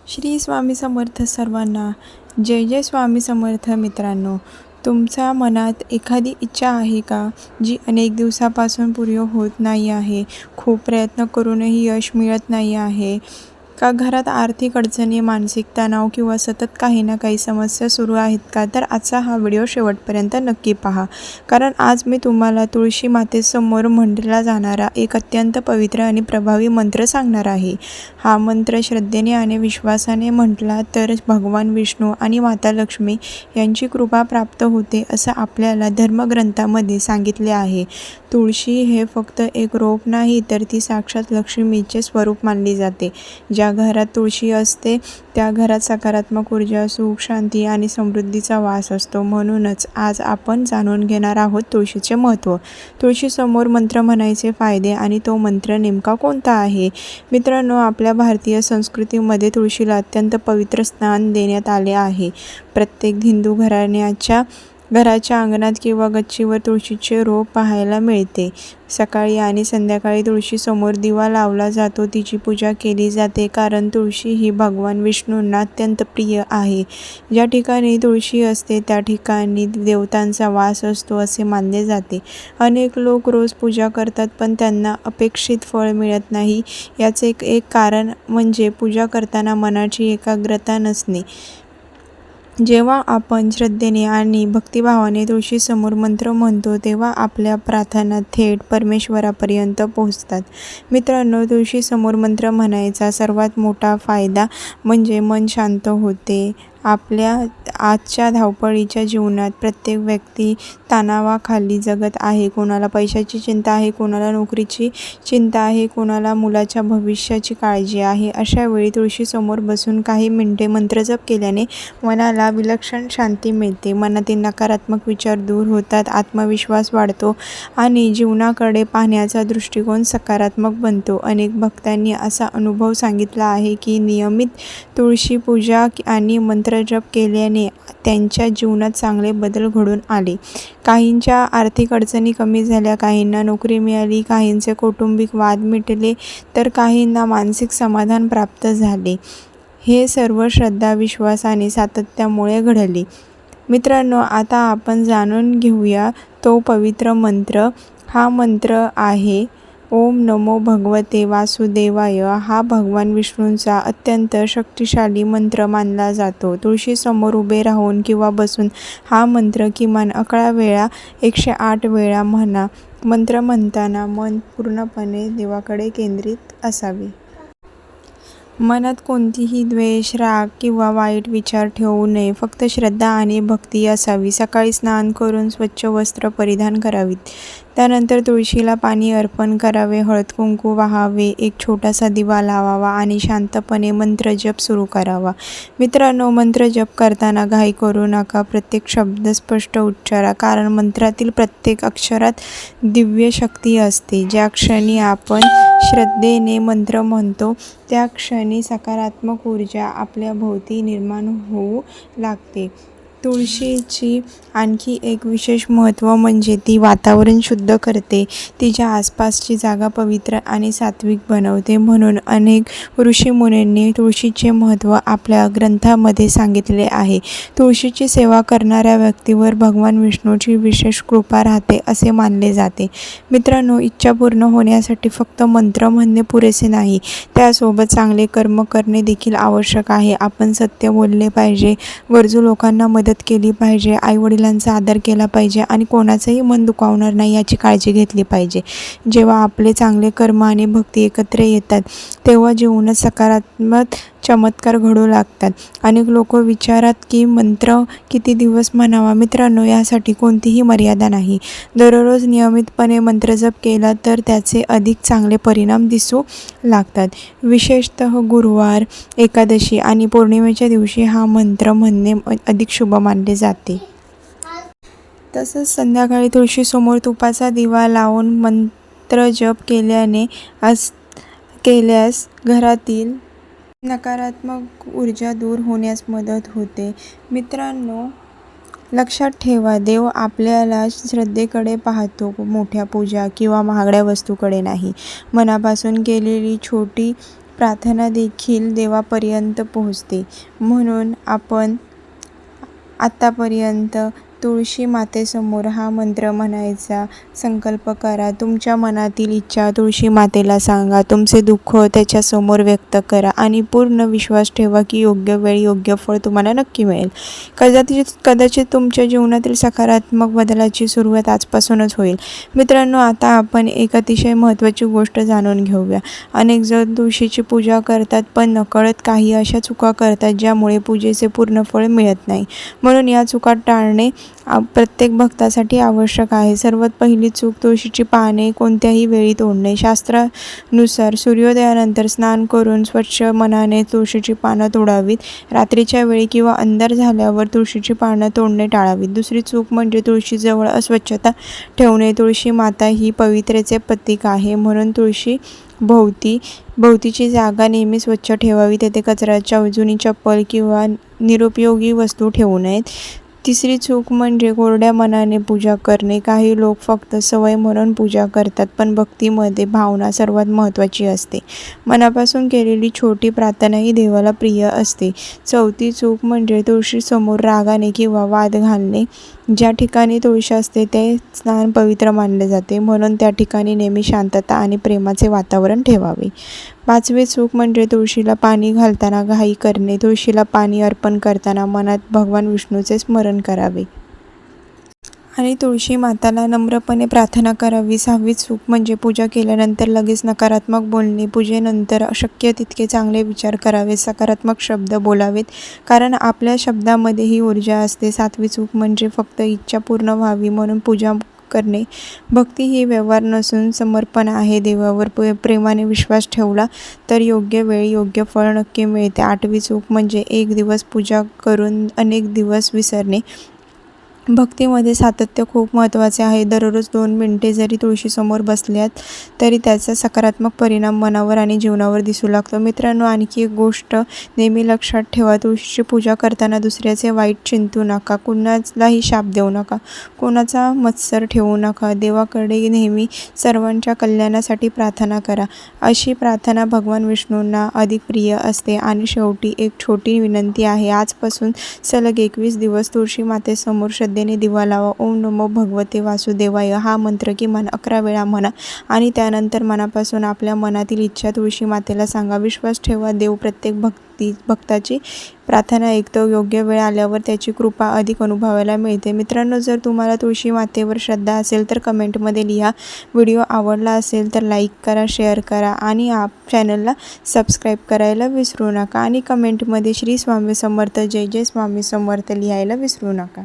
श्री स्वामी समर्थ सर्वांना. जय जय स्वामी समर्थ. मित्रांनो, तुमच्या मनात एखादी इच्छा आहे का, जी अनेक दिवसापासून पूर्ण होत नाही आहे? खूप प्रयत्न करूनही यश मिळत नाही आहे का? घरात आर्थिक अडचणी, मानसिक तणाव किंवा सतत काही ना काही समस्या सुरू आहेत का? तर आजचा हा व्हिडिओ शेवटपर्यंत नक्की पहा, कारण आज मी तुम्हाला तुळशी मातेसमोर म्हटला जाणारा एक अत्यंत पवित्र आणि प्रभावी मंत्र सांगणार आहे. हा मंत्र श्रद्धेने आणि विश्वासाने म्हटला तर भगवान विष्णू आणि माता लक्ष्मी यांची कृपा प्राप्त होते, असं आपल्याला धर्मग्रंथामध्ये सांगितले आहे. तुळशी हे फक्त एक रोप नाही, तर ती साक्षात लक्ष्मीचे स्वरूप मानली जाते. ज्या घरात तुळशी असते त्या घरात सकारात्मक ऊर्जा, सुख, शांती आणि समृद्धीचा वास असतो. म्हणूनच आज आपण जाणून घेणार आहोत तुळशीचे महत्त्व, तुळशीसमोर मंत्र म्हणायचे फायदे आणि तो मंत्र नेमका कोणता आहे. मित्रांनो, आपल्या भारतीय संस्कृतीमध्ये तुळशीला अत्यंत पवित्र स्थान देण्यात आले आहे. प्रत्येक हिंदू घराच्या अंगणात किंवा गच्चीवर तुळशीचे रोप पाहायला मिळते. सकाळी आणि संध्याकाळी तुळशीसमोर दिवा लावला जातो, तिची पूजा केली जाते, कारण तुळशी ही भगवान विष्णूंना अत्यंत प्रिय आहे. ज्या ठिकाणी तुळशी असते त्या ठिकाणी देवतांचा वास असतो असे मानले जाते. अनेक लोक रोज पूजा करतात, पण त्यांना अपेक्षित फळ मिळत नाही. याचे एक कारण म्हणजे पूजा करताना मनाची एकाग्रता नसणे. जेव्हा आपण श्रद्धेने आणि भक्तिभावाने तुळशीसमोर मंत्र म्हणतो, तेव्हा आपल्या प्रार्थना थेट परमेश्वरापर्यंत पोहोचतात. मित्रांनो, तुळशीसमोर मंत्र म्हणायचा सर्वात मोठा फायदा म्हणजे मन शांत होते. आपल्या आजच्या धावपळीच्या जीवनात प्रत्येक व्यक्ती तणावाखाली जगत आहे. कोणाला पैशाची चिंता आहे, कोणाला नोकरीची चिंता आहे, कोणाला मुलाच्या भविष्याची काळजी आहे. अशा वेळी तुळशीसमोर बसून काही मिनिटे मंत्रजप केल्याने मनाला विलक्षण शांती मिळते. मनातील नकारात्मक विचार दूर होतात, आत्मविश्वास वाढतो आणि जीवनाकडे पाहण्याचा दृष्टिकोन सकारात्मक बनतो. अनेक भक्तांनी असा अनुभव सांगितला आहे की नियमित तुळशी पूजा आणि मंत्रजप केल्याने त्यांच्या जीवनात चांगले बदल घडून आले. काहींच्या आर्थिक अडचणी कमी झाल्या, काहींना नोकरी मिळाली, काहींचे कौटुंबिक वाद मिटले, तर काहींना मानसिक समाधान प्राप्त झाले. हे सर्व श्रद्धा, विश्वास आणि सातत्यामुळे घडले. मित्रांनो, आता आपण जाणून घेऊया तो पवित्र मंत्र. हा मंत्र आहे ओम नमो भगवते वासुदेवाय. हा भगवान विष्णूंचा अत्यंत शक्तिशाली मंत्र मानला जातो. तुळशीसमोर उभे राहून किंवा बसून हा मंत्र किमान 11 वेळा 108 वेळा म्हणा. मंत्र म्हणताना मन पूर्णपणे देवाकडे केंद्रित असावे. मनात कोणतीही द्वेष, राग किंवा वाईट विचार ठेवू नये. फक्त श्रद्धा आणि भक्ती असावी. सकाळी स्नान करून स्वच्छ वस्त्र परिधान करावीत. त्यानंतर तुळशीला पाणी अर्पण करावे, हळद कुंकू वाहावे, एक छोटासा दिवा लावावा आणि शांतपणे मंत्रजप सुरू करावा. मित्रांनो, मंत्रजप करताना घाई करू नका. प्रत्येक शब्द स्पष्ट उच्चारा, कारण मंत्रातील प्रत्येक अक्षरात दिव्य शक्ती असते. ज्या क्षणी आपण श्रद्धेने मंत्र म्हणतो त्या क्षणी सकारात्मक ऊर्जा आपल्या भोवती निर्माण होऊ लागते. तुळशीची आणखी एक विशेष महत्त्व म्हणजे ती वातावरण शुद्ध करते. तिच्या आसपासची जागा पवित्र आणि सात्विक बनवते. म्हणून अनेक ऋषीमुनींनी तुळशीचे महत्त्व आपल्या ग्रंथामध्ये सांगितले आहे. तुळशीची सेवा करणाऱ्या व्यक्तीवर भगवान विष्णूची विशेष कृपा राहते असे मानले जाते. मित्रांनो, इच्छा पूर्ण होण्यासाठी फक्त मंत्र म्हणणे पुरेसे नाही, त्यासोबत चांगले कर्म करणे देखील आवश्यक आहे. आपण सत्य बोलले पाहिजे, गरजू लोकांना मदत केली पाहिजे, आईवडिलांचा आदर केला पाहिजे आणि कोणाचंही मन दुखावणार नाही याची काळजी घेतली पाहिजे. जेव्हा आपले चांगले कर्म आणि भक्ती एकत्र येतात, तेव्हा जीवनात सकारात्मक चमत्कार घडू लागतात. अनेक लोक विचारतात की मंत्र किती दिवस म्हणावा. मित्रांनो, यासाठी कोणतीही मर्यादा नाही. दररोज नियमितपणे मंत्रजप केला तर त्याचे अधिक चांगले परिणाम दिसू लागतात. विशेषतः गुरुवार, एकादशी आणि पौर्णिमेच्या दिवशी हा मंत्र म्हणणे अधिक शुभ मानले जाते. तसंच संध्याकाळी तुळशीसमोर तुपाचा दिवा लावून मंत्रजप केल्यास घरातील नकारात्मक ऊर्जा दूर होण्यास मदत होते. मित्रांनो, लक्षात ठेवा, देव आपल्याला श्रद्धेकडे पाहतो, मोठ्या पूजा किंवा महागड्या वस्तूकडे नाही. मनापासून केलेली छोटी प्रार्थना देखील देवापर्यंत पोहोचते. म्हणून आपण आत्तापर्यंत तुळशी मातेसमोर हा मंत्र म्हणायचा संकल्प करा. तुमच्या मनातील इच्छा तुळशी मातेला सांगा. तुमचे दुःख त्याच्यासमोर व्यक्त करा आणि पूर्ण विश्वास ठेवा की योग्य वेळ योग्य फळ तुम्हाला नक्की मिळेल. कदाचित तुमच्या जीवनातील सकारात्मक बदलाची सुरुवात आजपासूनच होईल. मित्रांनो, आता आपण एक अतिशय महत्त्वाची गोष्ट जाणून घेऊया. अनेक जण तुळशीची पूजा करतात पण नकळत काही अशा चुका करतात ज्यामुळे पूजेचे पूर्ण फळ मिळत नाही. म्हणून या चुका टाळणे प्रत्येक भक्तासाठी आवश्यक आहे. सर्वात पहिली चूक, तुळशीची पाने कोणत्याही वेळी तोडणे. शास्त्रानुसार सूर्योदयानंतर स्नान करून स्वच्छ मनाने तुळशीची पानं तोडावीत. रात्रीच्या वेळी किंवा अंधार झाल्यावर तुळशीची पानं तोडणे टाळावीत. दुसरी चूक म्हणजे तुळशीजवळ अस्वच्छता ठेवणे. तुळशी माता ही पवित्रेचे प्रतीक आहे, म्हणून भोवतीची जागा नेहमी स्वच्छ ठेवावी. तेथे कचऱ्याच्या जुनी चप्पल किंवा निरुपयोगी वस्तू ठेवू नयेत. तिसरी चूक म्हणजे कोरड्या मनाने पूजा करणे. काही लोक फक्त सवय म्हणून पूजा करतात, पण भक्तीमध्ये भावना सर्वात महत्त्वाची असते. मनापासून केलेली छोटी प्रार्थनाही देवाला प्रिय असते. चौथी चूक म्हणजे तुळशीसमोर रागाने किंवा वाद घालणे. ज्या ठिकाणी तुळशी असते ते स्थान पवित्र मानले जाते, म्हणून त्या ठिकाणी नेहमी शांतता आणि प्रेमाचे वातावरण ठेवावे. पाचवी चूक म्हणजे तुळशीला पाणी घालताना घाई करणे. तुळशीला पाणी अर्पण करताना मनात भगवान विष्णूचे स्मरण करावे आणि तुळशी माताला नम्रपणे प्रार्थना करावी. सहावी चूक म्हणजे पूजा केल्यानंतर लगेच नकारात्मक बोलणे. पूजेनंतर शक्य तितके चांगले विचार करावेत, सकारात्मक शब्द बोलावेत, कारण आपल्या शब्दामध्ये ही ऊर्जा असते. सातवी चूक म्हणजे फक्त इच्छा पूर्ण व्हावी म्हणून पूजा करणे. भक्ती ही व्यवहार नसून समर्पण आहे. देवावर प्रेमाने विश्वास ठेवला तर योग्य वेळी योग्य फळ नक्की मिळते. आठवी चूक म्हणजे एक दिवस पूजा करून अनेक दिवस विसरणे. भक्तीमध्ये सातत्य खूप महत्त्वाचे आहे. दररोज 2 मिनिटे जरी तुळशीसमोर बसल्यात तरी त्याचा सकारात्मक परिणाम मनावर आणि जीवनावर दिसू लागतो. मित्रांनो, आणखी एक गोष्ट नेहमी लक्षात ठेवा. तुळशीची पूजा करताना दुसऱ्याचे वाईट चिंतू नका, कुणालाही शाप देऊ नका, कोणाचा मत्सर ठेवू नका. देवाकडे नेहमी सर्वांच्या कल्याणासाठी प्रार्थना करा. अशी प्रार्थना भगवान विष्णूंना अधिक प्रिय असते. आणि शेवटी एक छोटी विनंती आहे. आजपासून सलग 21 दिवस तुळशी मातेसमोर श्रद्धेने दिवा लावा. ओम नमो भगवते वासुदेवाय हा मंत्र किमान 11 वेळा म्हणा आणि त्यानंतर मनापासून आपल्या मनातील इच्छा तुळशी मातेला सांगा. विश्वास ठेवा, देव प्रत्येक भक्ताची प्रार्थना ऐकतो. योग्य वेळ आल्यावर त्याची कृपा अधिक अनुभवायला मिळते. मित्रांनो, जर तुम्हाला तुळशी मातेवर श्रद्धा असेल तर कमेंटमध्ये लिहा. व्हिडिओ आवडला असेल तर लाईक करा, शेअर करा आणि चॅनलला सबस्क्राईब करायला विसरू नका. आणि कमेंटमध्ये श्री स्वामी समर्थ, जय जय स्वामी समर्थ लिहायला विसरू नका.